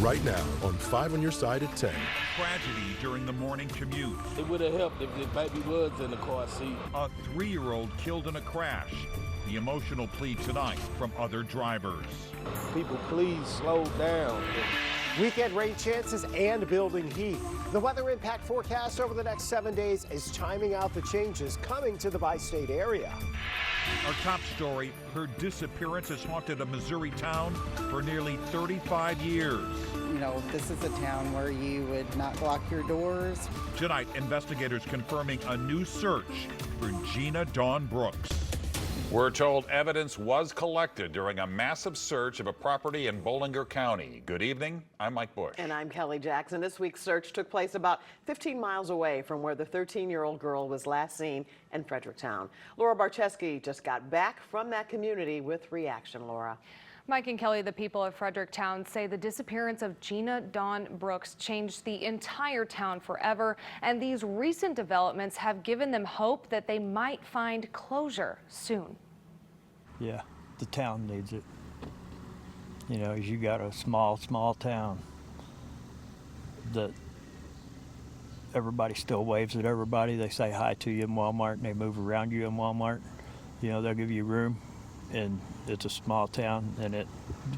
right now on 5 on Your Side at 10. Tragedy during the morning commute. It would have helped if the baby was in the car seat. A 3-year-old killed in a crash. The emotional plea tonight from other drivers. People, please slow down. Weekend rain chances and building heat. The weather impact forecast over the next 7 days is timing out the changes coming to the bi-state area. Our top story, her disappearance has haunted a Missouri town for nearly 35 years. You know, this is a town where you would not lock your doors. Tonight, investigators confirming a new search for Gina Dawn Brooks. We're told evidence was collected during a massive search of a property in Bollinger County. Good evening, I'm Mike Bush. And I'm Kelly Jackson. This week's search took place about 15 miles away from where the 13-year-old girl was last seen in Fredericktown. Laura Barcheski just got back from that community with reaction. Laura. Mike and Kelly, the people of Fredericktown say the disappearance of Gina Dawn Brooks changed the entire town forever, and these recent developments have given them hope that they might find closure soon. Yeah, the town needs it. You know, you got a small town that everybody still waves at everybody. They say hi to you in Walmart and they move around you in Walmart. You know, they'll give you room. And it's a small town, and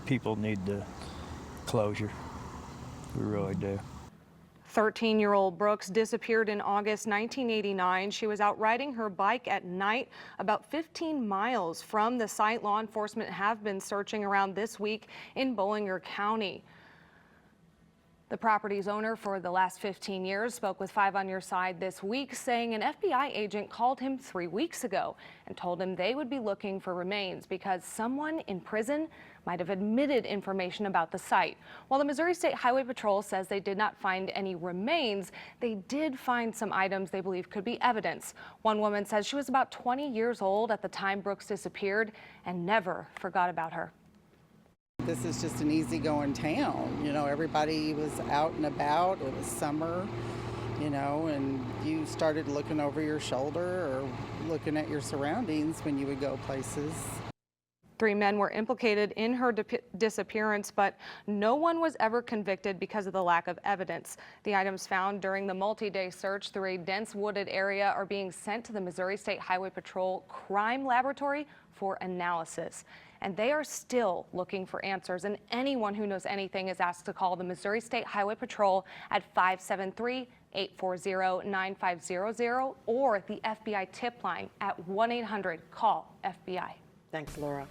people need the closure. We really do. 13-year-old Brooks disappeared in August 1989. She was out riding her bike at night about 15 miles from the site. Law enforcement have been searching around this week in Bollinger County. The property's owner for the last 15 years spoke with 5 on Your Side this week, saying an FBI agent called him 3 weeks ago and told him they would be looking for remains because someone in prison might have admitted information about the site. While the Missouri State Highway Patrol says they did not find any remains, they did find some items they believe could be evidence. One woman says she was about 20 years old at the time Brooks disappeared and never forgot about her. This is just an easygoing town. You know, everybody was out and about. It was summer, you know, and you started looking over your shoulder or looking at your surroundings when you would go places. 3 men were implicated in her disappearance, but no one was ever convicted because of the lack of evidence. The items found during the multi-day search through a dense wooded area are being sent to the Missouri State Highway Patrol Crime Laboratory for analysis. And they are still looking for answers, and anyone who knows anything is asked to call the Missouri State Highway Patrol at 573-840-9500 or the FBI tip line at 1-800-CALL-FBI. Thanks, Laura.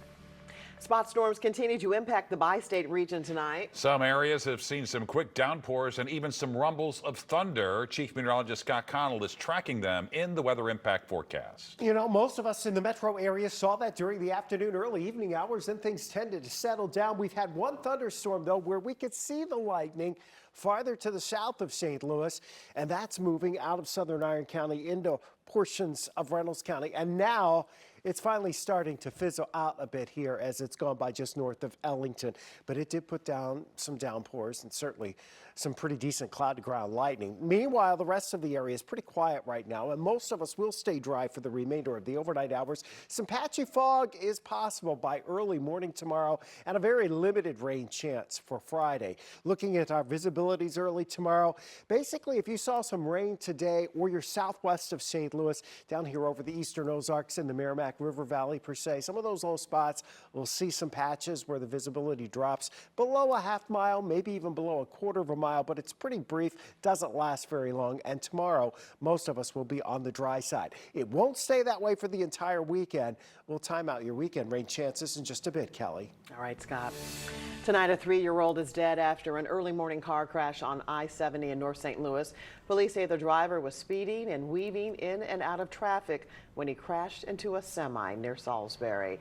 Spot storms continue to impact the bi-state region tonight. Some areas have seen some quick downpours and even some rumbles of thunder. Chief Meteorologist Scott Connell is tracking them in the weather impact forecast. You know, most of us in the metro area saw that during the afternoon, early evening hours, and things tended to settle down. We've had one thunderstorm, though, where we could see the lightning farther to the south of St. Louis, and that's moving out of southern Iron County into portions of Reynolds County. And now it's finally starting to fizzle out a bit here as it's gone by just north of Ellington. But it did put down some downpours and certainly some pretty decent cloud-to-ground lightning. Meanwhile, the rest of the area is pretty quiet right now, and most of us will stay dry for the remainder of the overnight hours. Some patchy fog is possible by early morning tomorrow, and a very limited rain chance for Friday. Looking at our visibilities early tomorrow, basically if you saw some rain today or you're southwest of St. Louis, down here over the eastern Ozarks in the Merrimack River Valley per se, some of those low spots will see some patches where the visibility drops below a half mile, maybe even below a quarter of a mile, but it's pretty brief, doesn't last very long, and tomorrow most of us will be on the dry side. It won't stay that way for the entire weekend. We'll time out your weekend rain chances in just a bit, Kelly. All right, Scott. Tonight, a 3-year-old is dead after an early morning car crash on I-70 in North St. Louis. Police say the driver was speeding and weaving in and out of traffic when he crashed into a semi near Salisbury.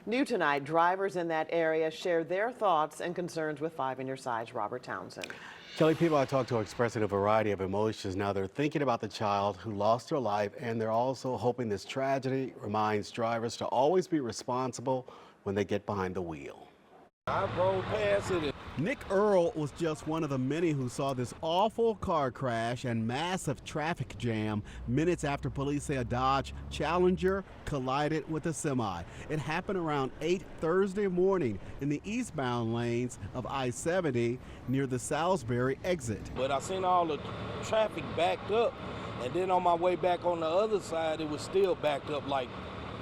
New tonight, drivers in that area share their thoughts and concerns with 5 on Your Side's Robert Townsend. Kelly, people I talked to are expressing a variety of emotions. Now they're thinking about the child who lost her life, and they're also hoping this tragedy reminds drivers to always be responsible when they get behind the wheel. I rode past it. Nick Earl was just one of the many who saw this awful car crash and massive traffic jam minutes after police say a Dodge Challenger collided with a semi. It happened around 8 Thursday morning in the eastbound lanes of I-70 near the Salisbury exit. But I seen all the traffic backed up, and then on my way back on the other side, it was still backed up like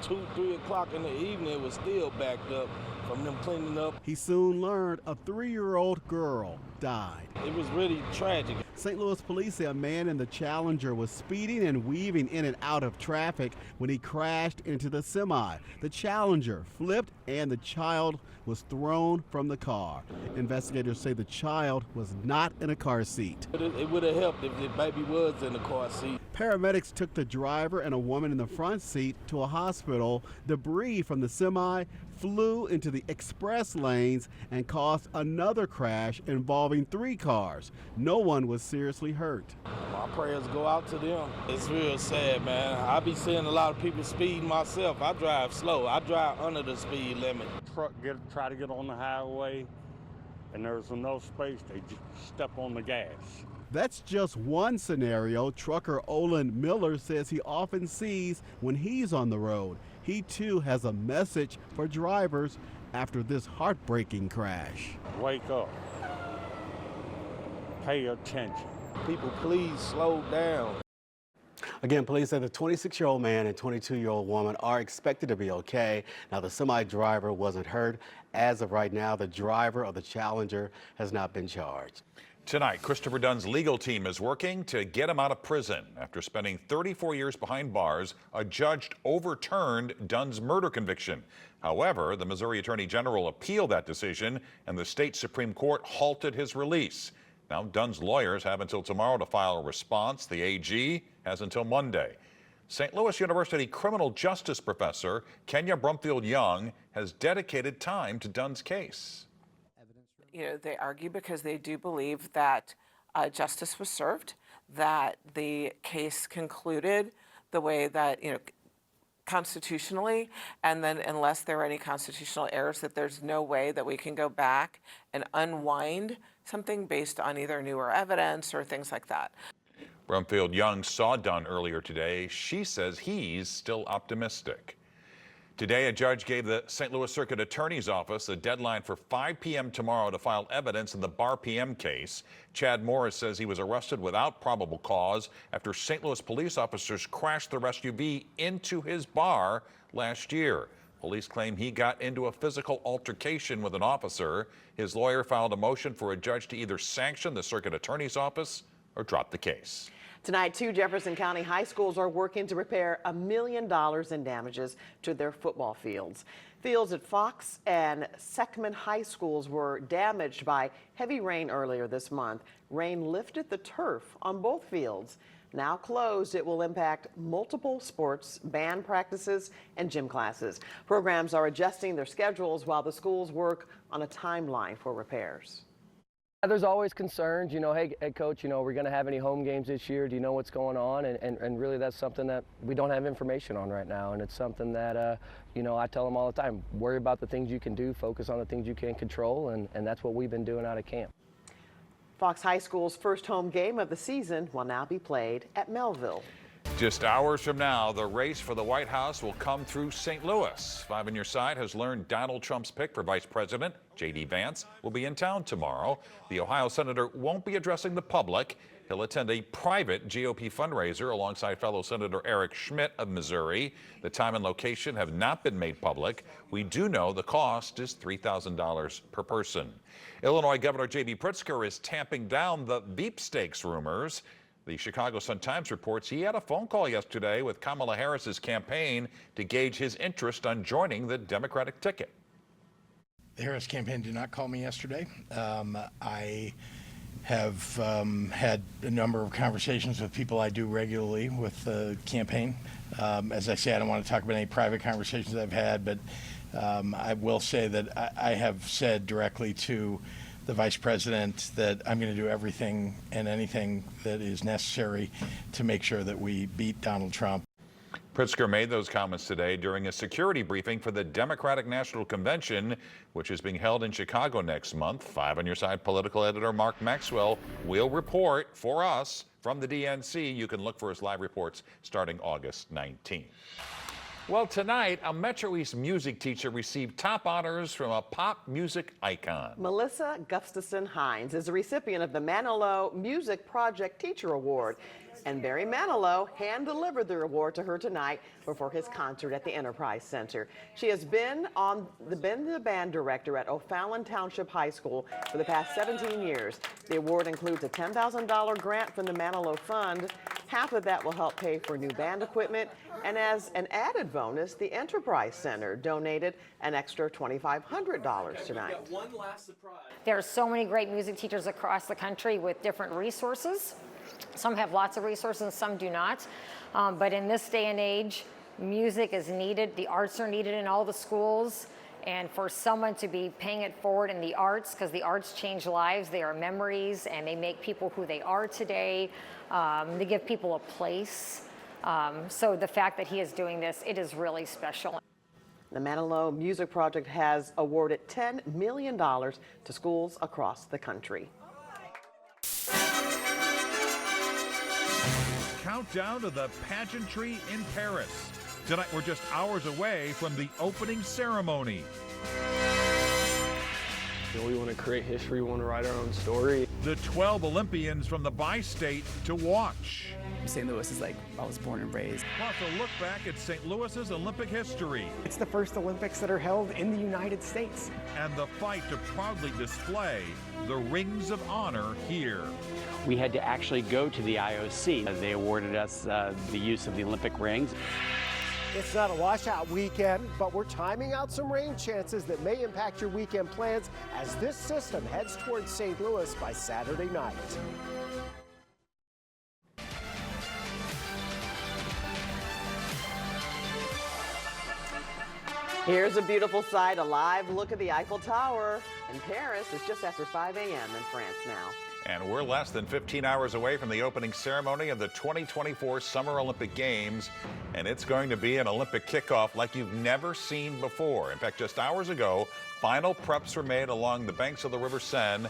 2, 3 o'clock in the evening. It was still backed up from them cleaning up. He soon learned a 3-year-old girl died. It was really tragic. St. Louis police say a man in the Challenger was speeding and weaving in and out of traffic when he crashed into the semi. The Challenger flipped and the child was thrown from the car. Investigators say the child was not in a car seat. It would have helped if the baby was in the car seat. Paramedics took the driver and a woman in the front seat to a hospital. Debris from the semi flew into the express lanes and caused another crash involving 3 cars. No one was seriously hurt. My prayers go out to them. It's real sad, man. I be seeing a lot of people speeding myself. I drive slow. I drive under the speed limit. Truck try to get on the highway, and there's no space. They just step on the gas. That's just one scenario trucker Olin Miller says he often sees when he's on the road. He too has a message for drivers after this heartbreaking crash. Wake up. Pay attention. People, please slow down. Again, police say the 26-year-old man and 22-year-old woman are expected to be okay. Now, the semi-driver wasn't hurt. As of right now, the driver of the Challenger has not been charged. Tonight, Christopher Dunn's legal team is working to get him out of prison. After spending 34 years behind bars, a judge overturned Dunn's murder conviction. However, the Missouri Attorney General appealed that decision, and the state Supreme Court halted his release. Now, Dunn's lawyers have until tomorrow to file a response. The AG has until Monday. St. Louis University criminal justice professor Kenya Brumfield Young has dedicated time to Dunn's case. They argue because they do believe that justice was served, that the case concluded the way that, constitutionally, and then unless there are any constitutional errors, that there's no way that we can go back and unwind something based on either newer evidence or things like that. Brumfield Young saw Dunn earlier today. She says he's still optimistic. Today, a judge gave the St. Louis Circuit Attorney's Office a deadline for 5 p.m. tomorrow to file evidence in the Bar PM case. Chad Morris says he was arrested without probable cause after St. Louis police officers crashed their SUV into his bar last year. Police claim he got into a physical altercation with an officer. His lawyer filed a motion for a judge to either sanction the Circuit Attorney's Office or drop the case. Tonight, 2 Jefferson County high schools are working to repair $1 million in damages to their football fields. Fields at Fox and Seckman High Schools were damaged by heavy rain earlier this month. Rain lifted the turf on both fields. Now closed, it will impact multiple sports, band practices, and gym classes. Programs are adjusting their schedules while the schools work on a timeline for repairs. There's always concerns, hey, coach, we're going to have any home games this year? Do you know what's going on? And really that's something that we don't have information on right now. And it's something that, I tell them all the time, worry about the things you can do, focus on the things you can control, and that's what we've been doing out of camp. Fox High School's first home game of the season will now be played at Melville. Just hours from now, the race for the White House will come through St. Louis. 5 on Your Side has learned Donald Trump's pick for Vice President, J.D. Vance, will be in town tomorrow. The Ohio senator won't be addressing the public. He'll attend a private GOP fundraiser alongside fellow Senator Eric Schmidt of Missouri. The time and location have not been made public. We do know the cost is $3,000 per person. Illinois Governor J.B. Pritzker is tamping down the beepstakes rumors. The Chicago Sun-Times reports he had a phone call yesterday with Kamala Harris's campaign to gauge his interest on joining the Democratic ticket. The Harris campaign did not call me yesterday. I have had a number of conversations with people I do regularly with the campaign. As I say, I don't want to talk about any private conversations I've had, but I will say that I have said directly to the vice president that I'm going to do everything and anything that is necessary to make sure that we beat Donald Trump. Pritzker made those comments today during a security briefing for the Democratic National Convention, which is being held in Chicago next month. 5 on Your Side political editor Mark Maxwell will report for us from the DNC. You can look for his live reports starting August 19th. Well, tonight, a Metro East music teacher received top honors from a pop music icon. Melissa Gustafson-Hines is a recipient of the Manilow Music Project Teacher Award. And Barry Manilow hand-delivered the award to her tonight before his concert at the Enterprise Center. She has been the band director at O'Fallon Township High School for the past 17 years. The award includes a $10,000 grant from the Manilow Fund. Half of that will help pay for new band equipment. And as an added bonus, the Enterprise Center donated an extra $2,500 tonight. There are so many great music teachers across the country with different resources. Some have lots of resources and some do not. But in this day and age, music is needed. The arts are needed in all the schools. And for someone to be paying it forward in the arts, because the arts change lives, they are memories, and they make people who they are today. They give people a place. So the fact that he is doing this, it is really special. The Manilow Music Project has awarded $10 million to schools across the country. Countdown to the pageantry in Paris. Tonight we're just hours away from the opening ceremony. We want to create history, we want to write our own story. The 12 Olympians from the bi-state to watch. St. Louis is like I was born and raised. Plus a look back at St. Louis's Olympic history. It's the first Olympics that are held in the United States. And the fight to proudly display the Rings of Honor here. We had to actually go to the IOC. They awarded us the use of the Olympic rings. It's not a washout weekend, but we're timing out some rain chances that may impact your weekend plans as this system heads towards St. Louis by Saturday night. Here's a beautiful sight, a live look at the Eiffel Tower in Paris. It's just after 5 a.m. in France now. And we're less than 15 hours away from the opening ceremony of the 2024 Summer Olympic Games. And it's going to be an Olympic kickoff like you've never seen before. In fact, just hours ago, final preps were made along the banks of the River Seine.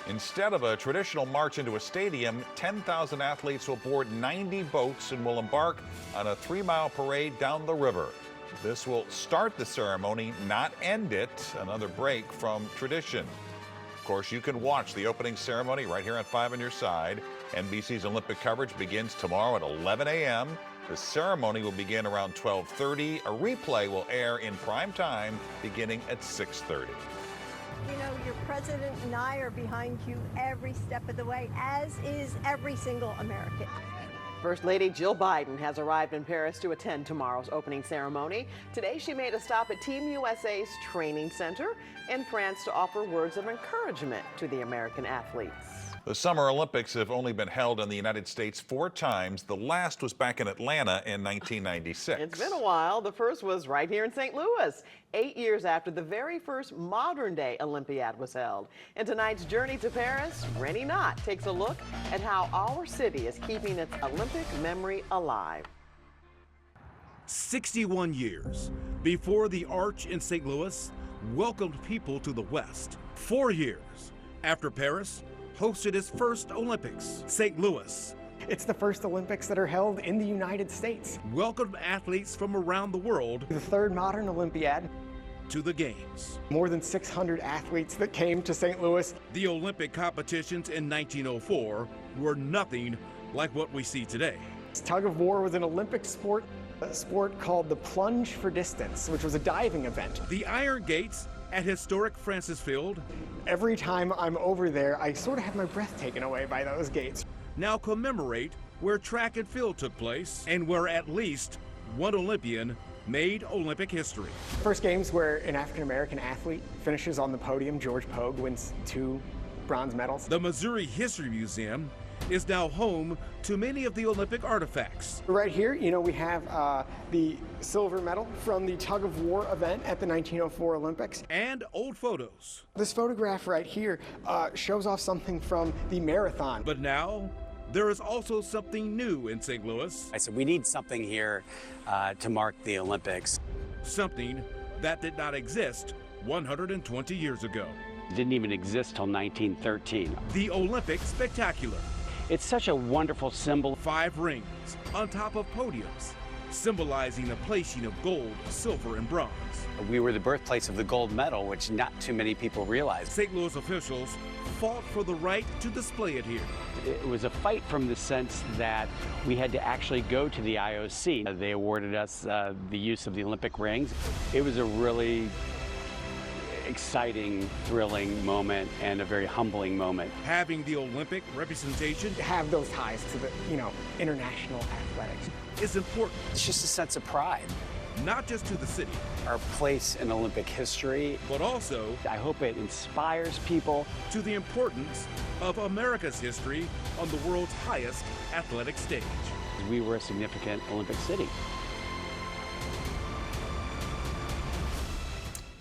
Instead of a traditional march into a stadium, 10,000 athletes will board 90 boats and will embark on a 3-mile parade down the river. This will start the ceremony, not end it, another break from tradition. Of course, you can watch the opening ceremony right here on 5 on Your Side. NBC's Olympic coverage begins tomorrow at 11 a.m. The ceremony will begin around 12:30. A replay will air in prime time beginning at 6:30. You know, your president and I are behind you every step of the way, as is every single American. First Lady Jill Biden has arrived in Paris to attend tomorrow's opening ceremony. Today she made a stop at Team USA's training center in France to offer words of encouragement to the American athletes. The Summer Olympics have only been held in the United States 4 times. The last was back in Atlanta in 1996. It's been a while. The first was right here in St. Louis, 8 years after the very first modern-day Olympiad was held. In tonight's Journey to Paris, Rennie Knott takes a look at how our city is keeping its Olympic memory alive. 61 years before the Arch in St. Louis welcomed people to the West. 4 years after Paris hosted its first Olympics, St. Louis. It's the first Olympics that are held in the United States. Welcomed athletes from around the world. The third modern Olympiad. To the Games. More than 600 athletes that came to St. Louis. The Olympic competitions in 1904 were nothing like what we see today. Tug of war was an Olympic sport, a sport called the plunge for distance, which was a diving event. The Iron Gates at historic Francis Field. Every time I'm over there, I sort of have my breath taken away by those gates. Now commemorate where track and field took place and where at least one Olympian made Olympic history. First games where an African-American athlete finishes on the podium. George Pogue wins 2 bronze medals. The Missouri History Museum is now home to many of the Olympic artifacts. Right here, you know, we have the silver medal from the tug of war event at the 1904 Olympics. And old photos. This photograph right here shows off something from the marathon. But now, There is also something new in St. Louis. I said we need something here to mark the Olympics. Something that did not exist 120 years ago. It didn't even exist till 1913. The Olympic Spectacular. It's such a wonderful symbol. 5 rings on top of podiums, symbolizing the placing of gold, silver, and bronze. We were the birthplace of the gold medal, which not too many people realize. St. Louis officials fought for the right to display it here. It was a fight from the sense that we had to actually go to the IOC. They awarded us the use of the Olympic rings. It was a really exciting, thrilling moment and a very humbling moment. Having the Olympic representation, Have those ties to the, international athletics. is important, It's just a sense of pride. not just to the city, Our place in Olympic history, but also I hope it inspires people. to the importance of America's history on the world's highest athletic stage. We were a significant Olympic city.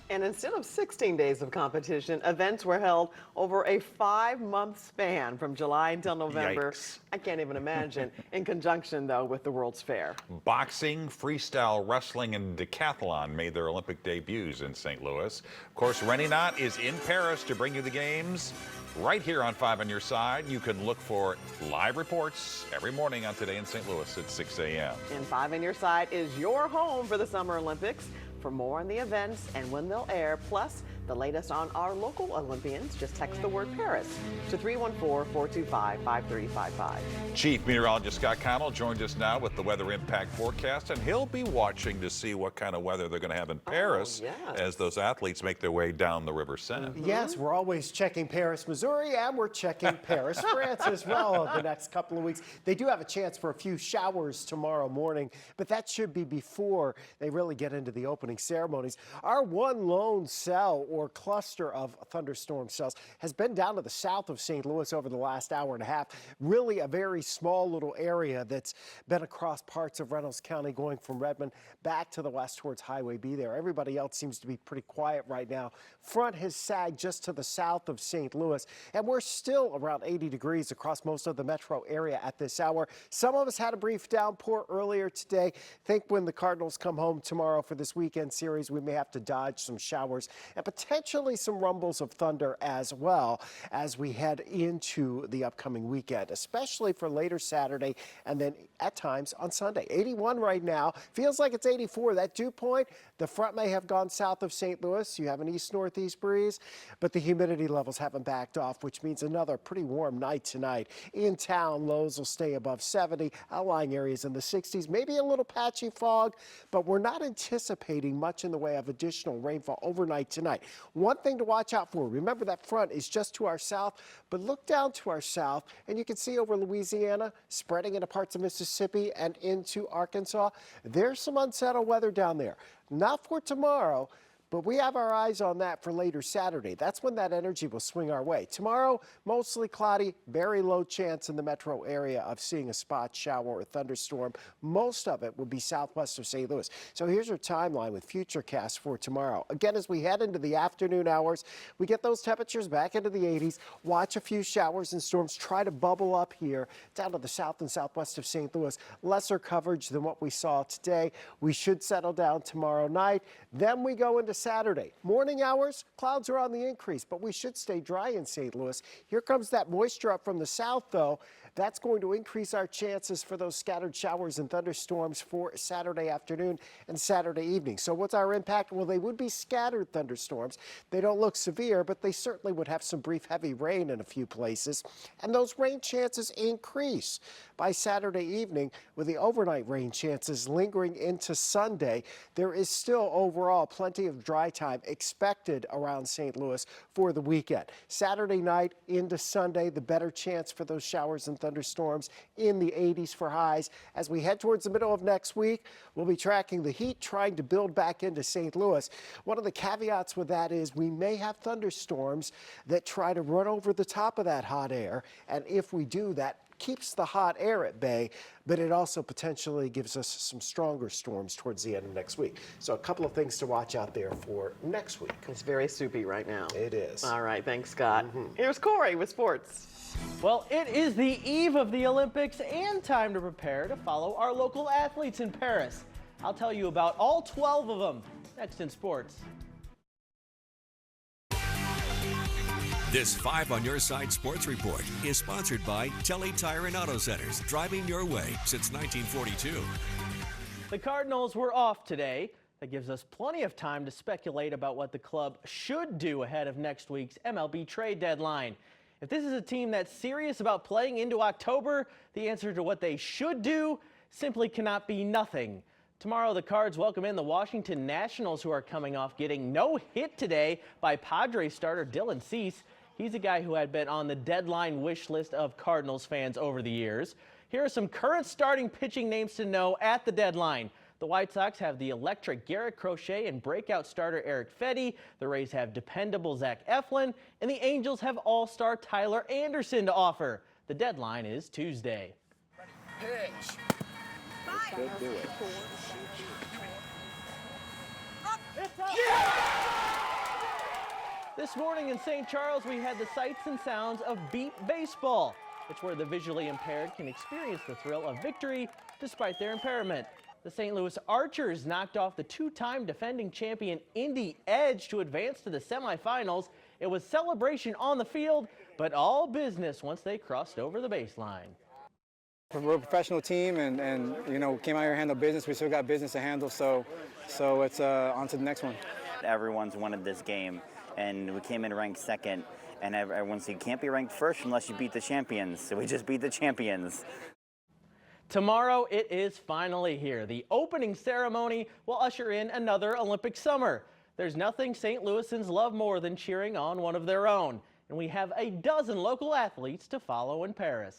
And instead of 16 days of competition, events were held over a 5-month span from July until November. Yikes. I can't even imagine, in conjunction, though, with the World's Fair. Boxing, freestyle wrestling, and decathlon made their Olympic debuts in St. Louis. Of course, Rennie Knott is in Paris to bring you the games. Right here on 5 on Your Side, you can look for live reports every morning on Today in St. Louis at 6 a.m. And 5 on Your Side is your home for the Summer Olympics. For more on the events and when they'll air, plus the latest on our local Olympians, just text the word Paris to 314-425-5355. Chief Meteorologist Scott Connell joined us now with the weather impact forecast, and he'll be watching to see what kind of weather they're going to have in Paris as those athletes make their way down the River Seine. Yes, we're always checking Paris, Missouri, and we're checking Paris, France as well over the next couple of weeks. They do have a chance for a few showers tomorrow morning, but that should be before they really get into the opening ceremonies. Our one lone cell or cluster of thunderstorm cells has been down to the south of St. Louis over the last hour and a half. Really a very small little area that's been across parts of Reynolds County going from Redmond back to the west towards Highway B there. Everybody else seems to be pretty quiet right now. Front has sagged just to the south of St. Louis, and we're still around 80 degrees across most of the metro area at this hour. Some of us had a brief downpour earlier today. Think when the Cardinals come home tomorrow for this weekend series, we may have to dodge some showers and potentially some rumbles of thunder as well as we head into the upcoming weekend, especially for later Saturday and then at times on Sunday. 81 right now. Feels like it's 84. That dew point, the front may have gone south of St. Louis. You have an east-northeast breeze, but the humidity levels haven't backed off, which means another pretty warm night tonight. In town, lows will stay above 70. Outlying areas in the 60s. Maybe a little patchy fog, but we're not anticipating much in the way of additional rainfall overnight tonight. One thing to watch out for, remember that front is just to our south, but look down to our south and you can see over Louisiana, spreading into parts of Mississippi and into Arkansas. There's some unsettled weather down there. Not for tomorrow, but we have our eyes on that for later Saturday. That's when that energy will swing our way. Tomorrow, mostly cloudy, very low chance in the metro area of seeing a spot shower or thunderstorm. Most of it will be southwest of St. Louis. So here's your timeline with futurecasts for tomorrow. Again, as we head into the afternoon hours, we get those temperatures back into the 80s. Watch a few showers and storms try to bubble up here down to the south and southwest of St. Louis. Lesser coverage than what we saw today. We should settle down tomorrow night. Then we go into Saturday. Morning hours, clouds are on the increase, but we should stay dry in St. Louis. Here comes that moisture up from the south, though. That's going to increase our chances for those scattered showers and thunderstorms for Saturday afternoon and Saturday evening. So what's our impact? Well, they would be scattered thunderstorms. They don't look severe, but they certainly would have some brief heavy rain in a few places. And those rain chances increase by Saturday evening with the overnight rain chances lingering into Sunday. There is still overall plenty of dry time expected around St. Louis for the weekend. Saturday night into Sunday, the better chance for those showers and thunderstorms in the 80s for highs. As we head towards the middle of next week, we'll be tracking the heat trying to build back into St. Louis. One of the caveats with that is we may have thunderstorms that try to run over the top of that hot air, and if we do, that keeps the hot air at bay, but it also potentially gives us some stronger storms towards the end of next week. So a couple of things to watch out there for next week. It's very soupy right now. It is. All right, thanks, Scott. Here's Corey with sports. Well, it is the eve of the Olympics and time to prepare to follow our local athletes in Paris. I'll tell you about all 12 of them next in sports. This 5 on Your Side Sports Report is sponsored by Telly Tire and Auto Centers, driving your way since 1942. The Cardinals were off today. That gives us plenty of time to speculate about what the club should do ahead of next week's MLB trade deadline. If this is a team that's serious about playing into October, the answer to what they should do simply cannot be nothing. Tomorrow, the Cards welcome in the Washington Nationals, who are coming off getting no hit today by Padres starter Dylan Cease. He's a guy who had been on the deadline wish list of Cardinals fans over the years. Here are some current starting pitching names to know at the deadline. The White Sox have the electric Garrett Crochet and breakout starter Eric Fedde. The Rays have dependable Zach Eflin. And the Angels have all-star Tyler Anderson to offer. The deadline is Tuesday. Pitch. Should do it. This morning in St. Charles, we had the sights and sounds of beat baseball. It's where the visually impaired can experience the thrill of victory despite their impairment. The St. Louis Archers knocked off the two-time defending champion Indy Edge to advance to the semifinals. It was celebration on the field, but all business once they crossed over the baseline. We're a professional team, and you know, came out here to handle business. We still got business to handle, so it's on to the next one. Everyone's wanted this game, and we came in ranked second, and everyone said you can't be ranked first unless you beat the champions. So we just beat the champions. Tomorrow it is finally here. The opening ceremony will usher in another Olympic summer. There's nothing St. Louisans love more than cheering on one of their own, and we have a dozen local athletes to follow in Paris.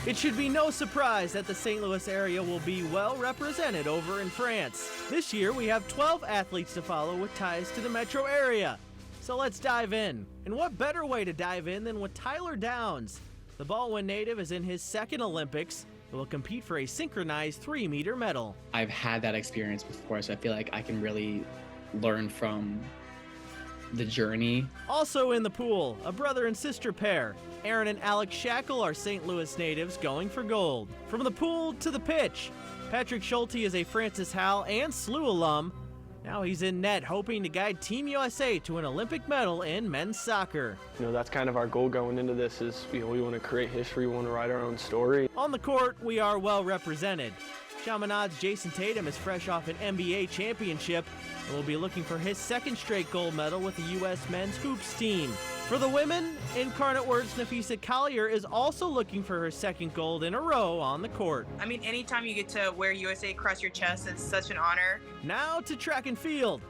It should be no surprise that the St. Louis area will be well represented over in France. This year we have 12 athletes to follow with ties to the metro area. So let's dive in. And what better way to dive in than with Tyler Downs? The Baldwin native is in his second Olympics and will compete for a synchronized 3-meter medal. I've had that experience before, so I feel like I can really learn from the journey. Also in the pool, a brother and sister pair. Aaron and Alex Shackle are St. Louis natives going for gold. From the pool to the pitch, Patrick Schulte is a Francis Howell and SLU alum. Now he's in net hoping to guide Team USA to an Olympic medal in men's soccer. You know, that's kind of our goal going into this is, we want to create history, we want to write our own story. On the court, we are well represented. Chaminade's Jason Tatum is fresh off an NBA championship and will be looking for his second straight gold medal with the U.S. men's hoops team. For the women, Incarnate Word's Nafisa Collier is also looking for her second gold in a row on the court. I mean, anytime you get to wear USA across your chest, it's such an honor. Now to track and field.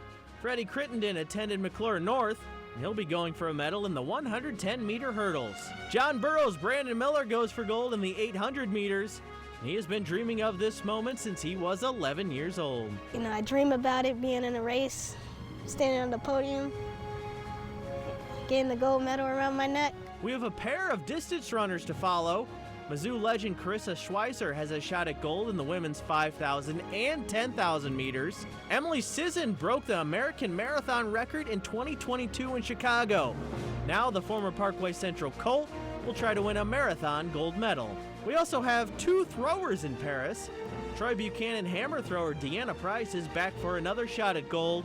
Freddie Crittenden attended McClure North, and he'll be going for a medal in the 110-meter hurdles. John Burroughs' Brandon Miller goes for gold in the 800 meters. He has been dreaming of this moment since he was 11 years old. You know, I dream about it, being in a race, standing on the podium, getting the gold medal around my neck. We have a pair of distance runners to follow. Mizzou legend Carissa Schweitzer has a shot at gold in the women's 5,000 and 10,000 meters. Emily Sisson broke the American Marathon record in 2022 in Chicago. Now the former Parkway Central Colt will try to win a marathon gold medal. We also have two throwers in Paris. Troy Buchanan hammer thrower Deanna Price is back for another shot at gold.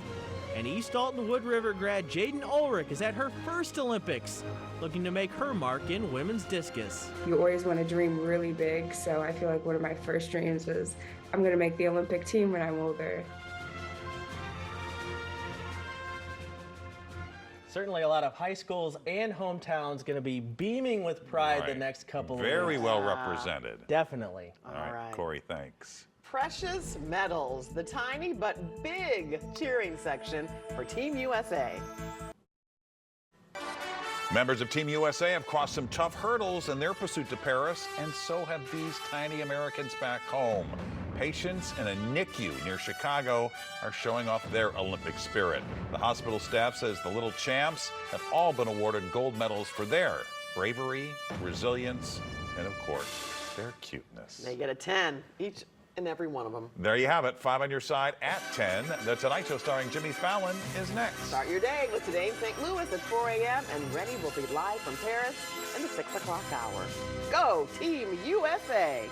And East Alton Wood River grad Jaden Ulrich is at her first Olympics, looking to make her mark in women's discus. You always want to dream really big, so I feel like one of my first dreams was I'm going to make the Olympic team when I'm older. Certainly a lot of high schools and hometowns going to be beaming with pride the next couple of weeks. Very well represented. Definitely. All right, Corey, thanks. Precious medals, the tiny but big cheering section for Team USA. Members of Team USA have crossed some tough hurdles in their pursuit to Paris, and so have these tiny Americans back home. Patients in a NICU near Chicago are showing off their Olympic spirit. The hospital staff says the little champs have all been awarded gold medals for their bravery, resilience, and of course, their cuteness. They get a 10, each and every one of them. There you have it, 5 on your side at 10. The Tonight Show starring Jimmy Fallon is next. Start your day with Today in St. Louis at 4 a.m. and Ready will be live from Paris in the 6 o'clock hour. Go Team USA!